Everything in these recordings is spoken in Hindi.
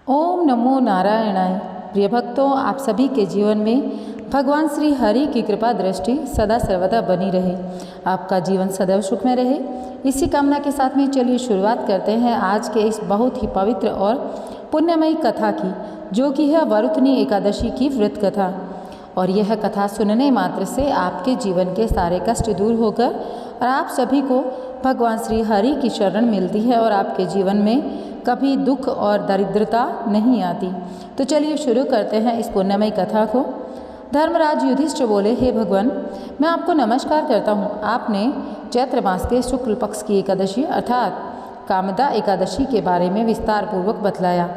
ओम नमो नारायणाय। प्रिय भक्तों, आप सभी के जीवन में भगवान श्री हरि की कृपा दृष्टि सदा सर्वदा बनी रहे, आपका जीवन सदैव सुख में रहे। इसी कामना के साथ में चलिए शुरुआत करते हैं आज के इस बहुत ही पवित्र और पुण्यमयी कथा की, जो कि है वरुथनी एकादशी की व्रत कथा। और यह कथा सुनने मात्र से आपके जीवन के सारे कष्ट दूर होकर और आप सभी को भगवान श्री हरि की शरण मिलती है और आपके जीवन में कभी दुख और दरिद्रता नहीं आती। तो चलिए शुरू करते हैं इस पुण्यमयी कथा को। धर्मराज युधिष्ठिर बोले, हे भगवान, मैं आपको नमस्कार करता हूँ। आपने चैत्र मास के शुक्ल पक्ष की एकादशी अर्थात कामदा एकादशी के बारे में विस्तार पूर्वक बतलाया।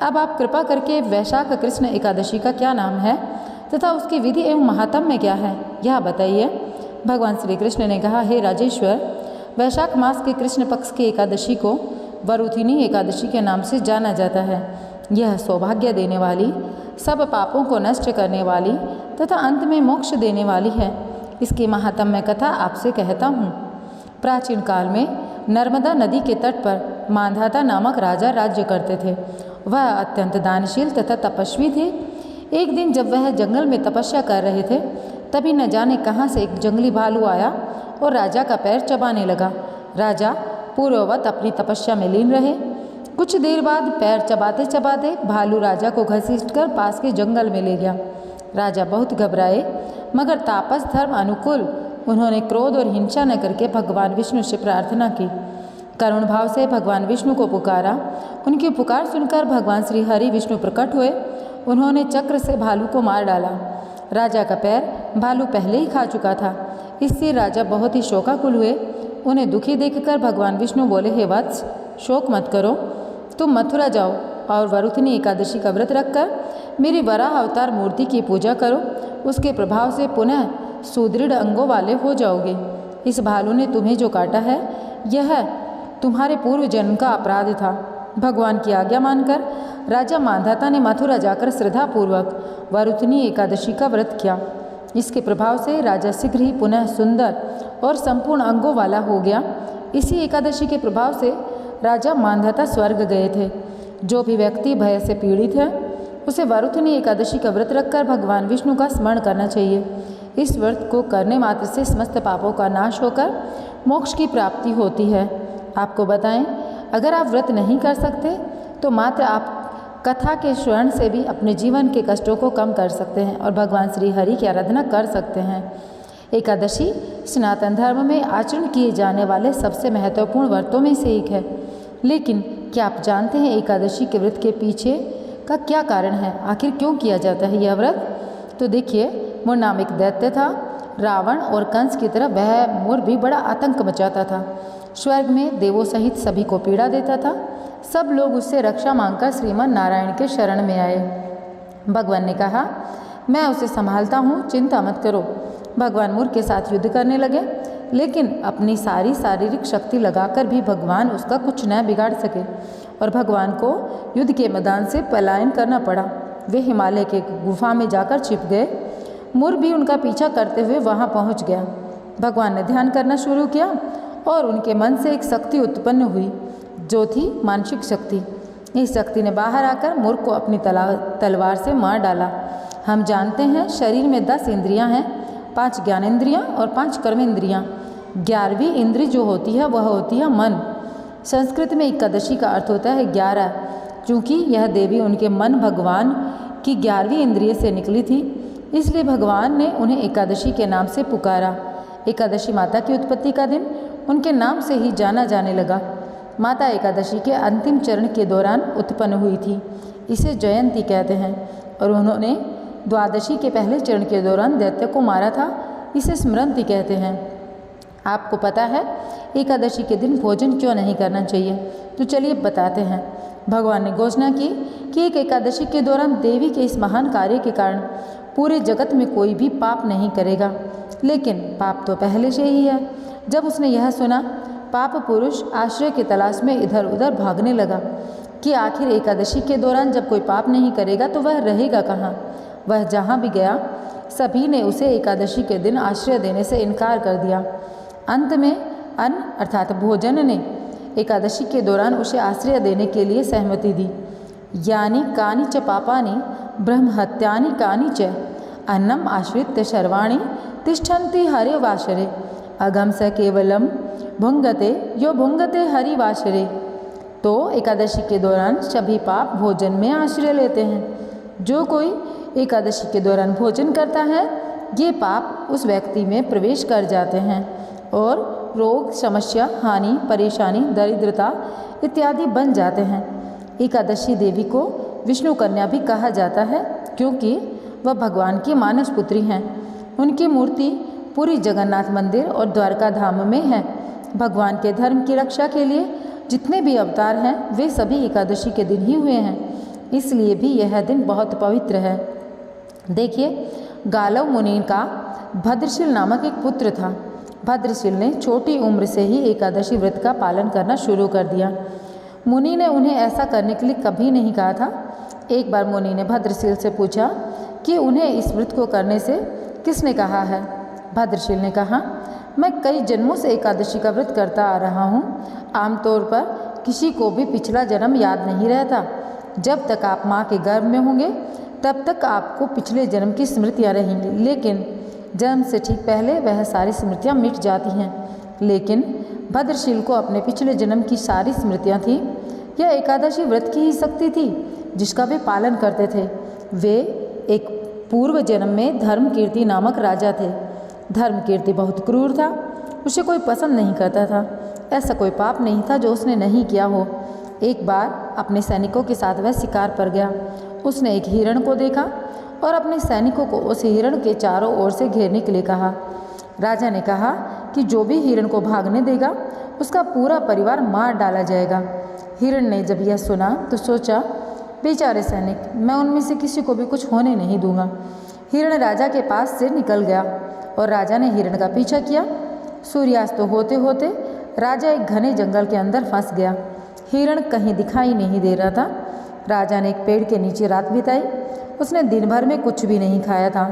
अब आप कृपा करके वैशाख कृष्ण एकादशी का क्या नाम है तथा उसकी विधि एवं महात्म्य क्या है, यह बताइए। भगवान श्री कृष्ण ने कहा, हे राजेश्वर, वैशाख मास के कृष्ण पक्ष की एकादशी को वरुथिनी एकादशी के नाम से जाना जाता है। यह सौभाग्य देने वाली, सब पापों को नष्ट करने वाली तथा अंत में मोक्ष देने वाली है। इसकी महात्म्य कथा आपसे कहता हूँ। प्राचीन काल में नर्मदा नदी के तट पर मांधाता नामक राजा राज्य करते थे। वह अत्यंत दानशील तथा तपस्वी थे। एक दिन जब वह जंगल में तपस्या कर रहे थे, तभी न जाने कहाँ से एक जंगली भालू आया और राजा का पैर चबाने लगा। राजा पूर्ववत अपनी तपस्या में लीन रहे। कुछ देर बाद पैर चबाते चबाते भालू राजा को घसीटकर पास के जंगल में ले गया। राजा बहुत घबराए, मगर तापस धर्म अनुकूल उन्होंने क्रोध और हिंसा न करके भगवान विष्णु से प्रार्थना की। करुण भाव से भगवान विष्णु को पुकारा। उनकी पुकार सुनकर भगवान श्री हरि विष्णु प्रकट हुए। उन्होंने चक्र से भालू को मार डाला। राजा का पैर भालू पहले ही खा चुका था। इससे राजा बहुत ही शोकाकुल हुए। उन्हें दुखी देखकर भगवान विष्णु बोले, हे वत्स, शोक मत करो। तुम मथुरा जाओ और वरुथिनी एकादशी का व्रत रखकर मेरी वराह अवतार मूर्ति की पूजा करो। उसके प्रभाव से पुनः सुदृढ़ अंगों वाले हो जाओगे। इस भालू ने तुम्हें जो काटा है, यह तुम्हारे पूर्व जन्म का अपराध था। भगवान की आज्ञा मानकर राजा मांधाता ने मथुरा जाकर श्रद्धापूर्वक वरुथिनी एकादशी का व्रत किया। इसके प्रभाव से राजा शीघ्र ही पुनः सुंदर और संपूर्ण अंगों वाला हो गया। इसी एकादशी के प्रभाव से राजा मांधाता स्वर्ग गए थे। जो भी व्यक्ति भय से पीड़ित है, उसे वरुथिनी एकादशी का व्रत रखकर भगवान विष्णु का स्मरण करना चाहिए। इस व्रत को करने मात्र से समस्त पापों का नाश होकर मोक्ष की प्राप्ति होती है। आपको बताएं, अगर आप व्रत नहीं कर सकते तो मात्र आप कथा के श्रवण से भी अपने जीवन के कष्टों को कम कर सकते हैं और भगवान श्री हरि की आराधना कर सकते हैं। एकादशी सनातन धर्म में आचरण किए जाने वाले सबसे महत्वपूर्ण व्रतों में से एक है। लेकिन क्या आप जानते हैं एकादशी के व्रत के पीछे का क्या कारण है? आखिर क्यों किया जाता है यह व्रत? तो देखिए, मुर नाम एक दैत्य था। रावण और कंस की तरह वह मुर भी बड़ा आतंक मचाता था। स्वर्ग में देवों सहित सभी को पीड़ा देता था। सब लोग उससे रक्षा मांगकर श्रीमन नारायण के शरण में आए। भगवान ने कहा, मैं उसे संभालता हूँ, चिंता मत करो। भगवान मुर के साथ युद्ध करने लगे, लेकिन अपनी सारी शारीरिक शक्ति लगाकर भी भगवान उसका कुछ न बिगाड़ सके और भगवान को युद्ध के मैदान से पलायन करना पड़ा। वे हिमालय के गुफा में जाकर छिप गए। मुर भी उनका पीछा करते हुए वहाँ पहुँच गया। भगवान ने ध्यान करना शुरू किया और उनके मन से एक शक्ति उत्पन्न हुई, जो थी मानसिक शक्ति। इस शक्ति ने बाहर आकर मुर को अपनी तलवार से मार डाला। हम जानते हैं शरीर में 10 इंद्रियां हैं, 5 ज्ञानेंद्रियां और 5 कर्मेंद्रियां। 11वीं इंद्री जो होती है वह होती है मन। संस्कृत में एकादशी का अर्थ होता है 11, क्योंकि यह देवी उनके मन भगवान की 11वीं इंद्रिय से निकली थी, इसलिए भगवान ने उन्हें एकादशी के नाम से पुकारा। एकादशी माता की उत्पत्ति का दिन उनके नाम से ही जाना जाने लगा। माता एकादशी के अंतिम चरण के दौरान उत्पन्न हुई थी, इसे जयंती कहते हैं। और उन्होंने द्वादशी के पहले चरण के दौरान दैत्य को मारा था, इसे स्मृति कहते हैं। आपको पता है एकादशी के दिन भोजन क्यों नहीं करना चाहिए? तो चलिए बताते हैं। भगवान ने घोषणा की कि एक एकादशी के दौरान देवी के इस महान कार्य के कारण पूरे जगत में कोई भी पाप नहीं करेगा। लेकिन पाप तो पहले से ही है। जब उसने यह सुना, पाप पुरुष आश्रय की तलाश में इधर उधर भागने लगा कि आखिर एकादशी के दौरान जब कोई पाप नहीं करेगा तो वह रहेगा कहाँ। वह जहाँ भी गया, सभी ने उसे एकादशी के दिन आश्रय देने से इनकार कर दिया। अंत में अन्न अर्थात भोजन ने एकादशी के दौरान उसे आश्रय देने के लिए सहमति दी। यानी कानि च पापानि ब्रह्महत्यानि कानि च अन्नम आश्रित्य सर्वाणि तिष्ठन्ति हरिवासरे अगम स केवलम भुंगते यो भुंगते हरिवासरे। तो एकादशी के दौरान सभी पाप भोजन में आश्रय लेते हैं। जो कोई एकादशी के दौरान भोजन करता है ये पाप उस व्यक्ति में प्रवेश कर जाते हैं और रोग, समस्या, हानि, परेशानी, दरिद्रता इत्यादि बन जाते हैं। एकादशी देवी को विष्णु कन्या भी कहा जाता है क्योंकि वह भगवान की मानस पुत्री हैं। उनकी मूर्ति पूरी जगन्नाथ मंदिर और द्वारका धाम में है। भगवान के धर्म की रक्षा के लिए जितने भी अवतार हैं वे सभी एकादशी के दिन ही हुए हैं, इसलिए भी यह दिन बहुत पवित्र है। देखिए, गालव मुनि का भद्रशील नामक एक पुत्र था। भद्रशील ने छोटी उम्र से ही एकादशी व्रत का पालन करना शुरू कर दिया। मुनि ने उन्हें ऐसा करने के लिए कभी नहीं कहा था। एक बार मुनि ने भद्रशील से पूछा कि उन्हें इस व्रत को करने से किसने कहा है। भद्रशील ने कहा, मैं कई जन्मों से एकादशी का व्रत करता आ रहा हूँ। आमतौर पर किसी को भी पिछला जन्म याद नहीं रहता। जब तक आप माँ के गर्भ में होंगे तब तक आपको पिछले जन्म की स्मृतियाँ रहेंगी, लेकिन जन्म से ठीक पहले वह सारी स्मृतियाँ मिट जाती हैं। लेकिन भद्रशील को अपने पिछले जन्म की सारी स्मृतियाँ थीं। यह एकादशी व्रत की ही शक्ति थी जिसका वे पालन करते थे। वे एक पूर्व जन्म में धर्मकीर्ति नामक राजा थे। धर्मकीर्ति बहुत क्रूर था, उसे कोई पसंद नहीं करता था। ऐसा कोई पाप नहीं था जो उसने नहीं किया हो। एक बार अपने सैनिकों के साथ वह शिकार पर गया। उसने एक हिरण को देखा और अपने सैनिकों को उस हिरण के चारों ओर से घेरने के लिए कहा। राजा ने कहा कि जो भी हिरण को भागने देगा उसका पूरा परिवार मार डाला जाएगा। हिरण ने जब यह सुना तो सोचा, बेचारे सैनिक, मैं उनमें से किसी को भी कुछ होने नहीं दूंगा। हिरण राजा के पास से निकल गया और राजा ने हिरण का पीछा किया। सूर्यास्त होते होते राजा एक घने जंगल के अंदर फंस गया। हिरण कहीं दिखाई नहीं दे रहा था। राजा ने एक पेड़ के नीचे रात बिताई। उसने दिन भर में कुछ भी नहीं खाया था।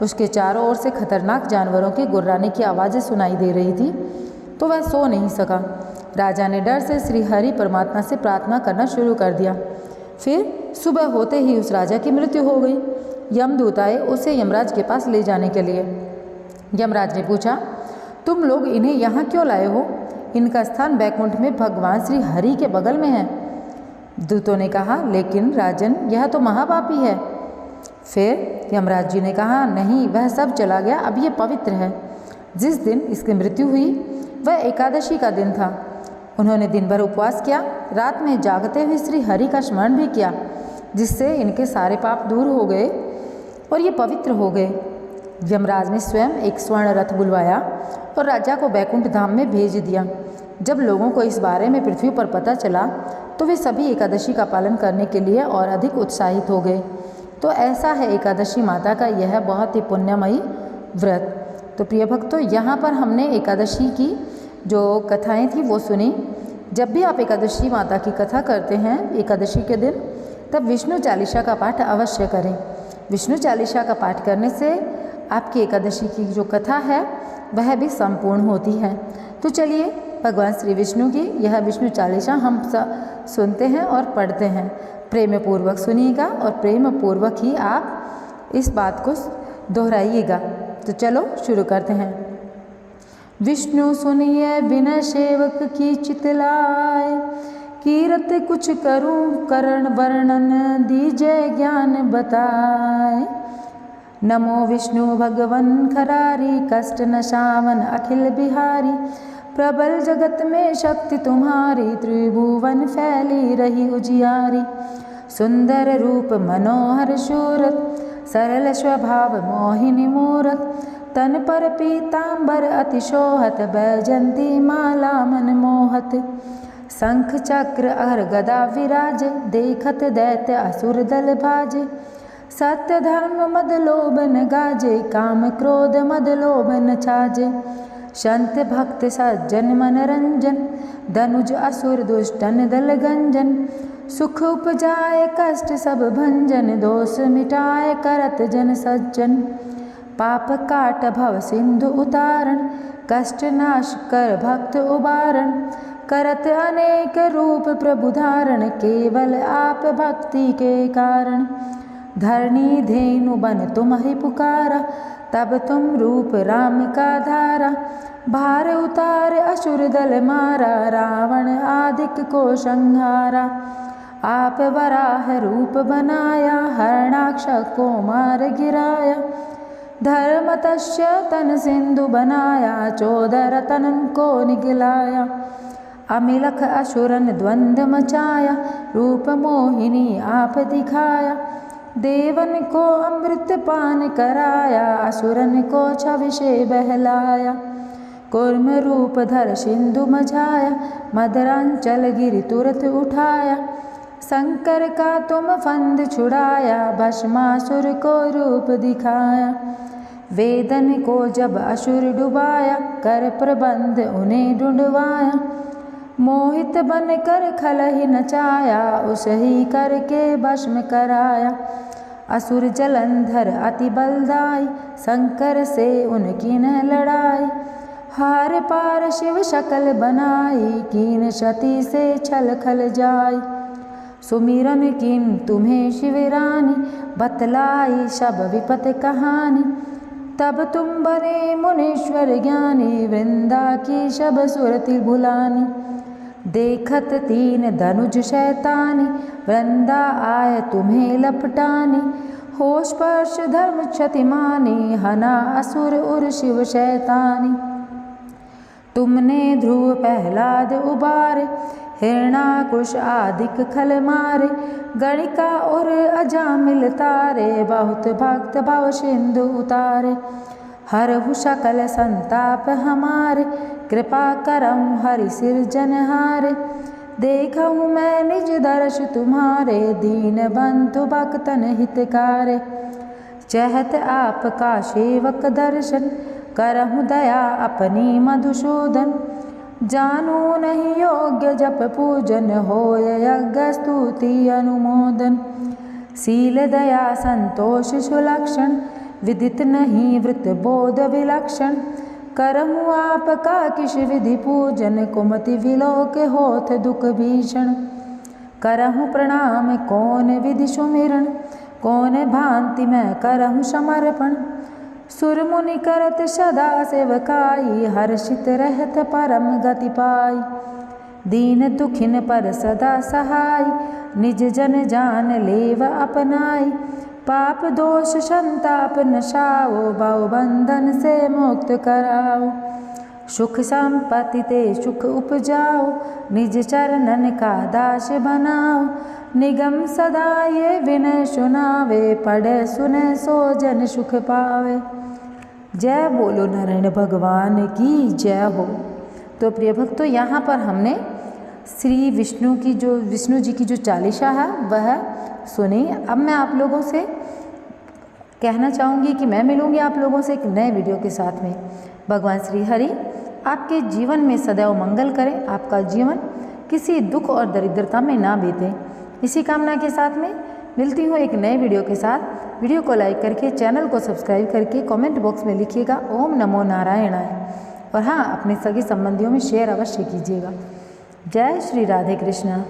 उसके चारों ओर से खतरनाक जानवरों के गुर्राने की आवाज़ें सुनाई दे रही थी, तो वह सो नहीं सका। राजा ने डर से श्री हरि परमात्मा से प्रार्थना करना शुरू कर दिया। फिर सुबह होते ही उस राजा की मृत्यु हो गई। यमदूत आए उसे यमराज के पास ले जाने के लिए। यमराज ने पूछा, तुम लोग इन्हें यहाँ क्यों लाए हो? इनका स्थान बैकुंठ में भगवान श्री हरि के बगल में है। दूतों ने कहा, लेकिन राजन, यह तो महापापी है। फिर यमराज जी ने कहा, नहीं, वह सब चला गया, अब ये पवित्र है। जिस दिन इसकी मृत्यु हुई वह एकादशी का दिन था। उन्होंने दिन भर उपवास किया, रात में जागते हुए श्री हरि का स्मरण भी किया, जिससे इनके सारे पाप दूर हो गए और ये पवित्र हो गए। यमराज ने स्वयं एक स्वर्ण रथ बुलवाया और राजा को बैकुंठ धाम में भेज दिया। जब लोगों को इस बारे में पृथ्वी पर पता चला तो वे सभी एकादशी का पालन करने के लिए और अधिक उत्साहित हो गए। तो ऐसा है एकादशी माता का यह बहुत ही पुण्यमयी व्रत। तो प्रिय भक्तों, यहाँ पर हमने एकादशी की जो कथाएं थी वो सुनी। जब भी आप एकादशी माता की कथा करते हैं एकादशी के दिन, तब विष्णु चालीसा का पाठ अवश्य करें। विष्णु चालीसा का पाठ करने से आपकी एकादशी की जो कथा है वह भी संपूर्ण होती है। तो चलिए भगवान श्री विष्णु की यह विष्णु चालीसा हम सुनते हैं और पढ़ते हैं। प्रेम पूर्वक सुनिएगा और प्रेम पूर्वक ही आप इस बात को दोहराइएगा। तो चलो शुरू करते हैं। विष्णु सुनिए विनय सेवक की चितलाय, कीरत कुछ करूं करण वर्णन, दीजय ज्ञान बताए। नमो विष्णु भगवन खरारी, कष्ट नशावन अखिल बिहारी। प्रबल जगत में शक्ति तुम्हारी, त्रिभुवन फैली रही उजियारी। सुंदर रूप मनोहर शूरत, सरल स्वभाव मोहिनी मूरत। तन पर पीतांबर अतिशोहत, बैजंती माला मन मोहत। शंख चक्र अर गदा विराज, देखत दैत्य असुर दल भाजे। सत्य धर्म मद लोभन गाजे, काम क्रोध मद लोभन छाजे। संत भक्त सज्जन मनरंजन, धनुज असुर दुष्टन दल गंजन। सुख उपजाए कष्ट सब भंजन, दोष मिटाए करत जन सज्जन। पाप काट भव सिंधु उतारण, कष्ट नाश कर भक्त उबारण। करत अनेक रूप प्रभु धारण, केवल आप भक्ति के कारण। धरणी धेनु बन तुम ही पुकारा, तब तुम रूप राम का धारा। भार उतार असुर दल मारा, रावण आदिक को संहारा। आप वराह रूप बनाया, हरणाक्ष को मार गिराया। धर्म तस्य तन सिंधु बनाया, 14 रतन को निगलाया। अमिलख असुरन द्वंद्व मचाया, रूप मोहिनी आप दिखाया। देवन को अमृत पान कराया, असुरन को छविषे बहलाया। कूर्म रूप धर सिंधु मझाया, मदरांचल गिरि तुरत उठाया। शंकर का तुम फंद छुड़ाया, भस्मासुर को रूप दिखाया। वेदन को जब असुर डुबाया, कर प्रबंध उन्हें ढूंढवाया। मोहित बन कर खलहि नचाया, उस ही करके भस्म कराया। असुर जलंधर अति बलदाई, शंकर से उनकी न लड़ाई। हार पार शिव शकल बनाई, कीन सती से छल खल जाई। सुमिरन कीन तुम्हें शिवरानी, बतलाई सब विपत कहानी। तब तुम बने मुनीश्वर ज्ञानी, वृंदा की सब सुरति भुलानी। देखत 3 धनुज शैतानी, वृंदा आय तुम्हें लपटानी। होश स्पर्श धर्म क्षतिमानी, हना असुर उर शिव शैतानी। तुमने ध्रुव प्रहलाद उबारे, हिरणाकुश आदिक खल मारे। गणिका और अजामिल तारे, बहुत भक्त भव सिंधु उतारे। हरहु सकल संताप हमारे, कृपा करऊँ हरि सिरजनहारे। देखऊँ मैं निज दर्श तुम्हारे, दीन बंधु भक्तन हितकारे। चहत आपका सेवक दर्शन, करहु दया अपनी मधुसूदन। जानू नहीं योग्य जप पूजन, होय यज्ञ स्तुति अनुमोदन। शील दया संतोष सुलक्षण, विदित नहीं वृत बोध विलक्षण। करहु आपका किस विधि पूजन, कुमति विलोक होत दुख भीषण। करहु प्रणाम कौन विधि सुमिरन, कौन भांति मैं करहु समर्पण। सुर मुनि करत सदा सेवकाई, हर्षित रहत परम गति पाई। दीन दुखिन पर सदा सहाय, निज जन जान लेव अपनाई। पाप दोष संताप नशाओ, भव बंधन से मुक्त कराओ। सुख संपत्ति ते सुख उपजाओ, निज चरणन का दास बनाओ। निगम सदा ये विनय सुनावे, पढ़े सुने सो जन सुख पावे। जय बोलो नारायण भगवान की जय हो। तो प्रिय भक्तों, यहाँ पर हमने श्री विष्णु जी की जो चालीसा है वह सुनी। अब मैं आप लोगों से कहना चाहूँगी कि मैं मिलूँगी आप लोगों से एक नए वीडियो के साथ में। भगवान श्री हरि आपके जीवन में सदैव मंगल करें, आपका जीवन किसी दुख और दरिद्रता में ना बीते। इसी कामना के साथ में मिलती हूँ एक नए वीडियो के साथ। वीडियो को लाइक करके, चैनल को सब्सक्राइब करके कमेंट बॉक्स में लिखिएगा ओम नमो नारायणाय। और हाँ, अपने सगे संबंधियों में शेयर अवश्य कीजिएगा। जय श्री राधे कृष्णा।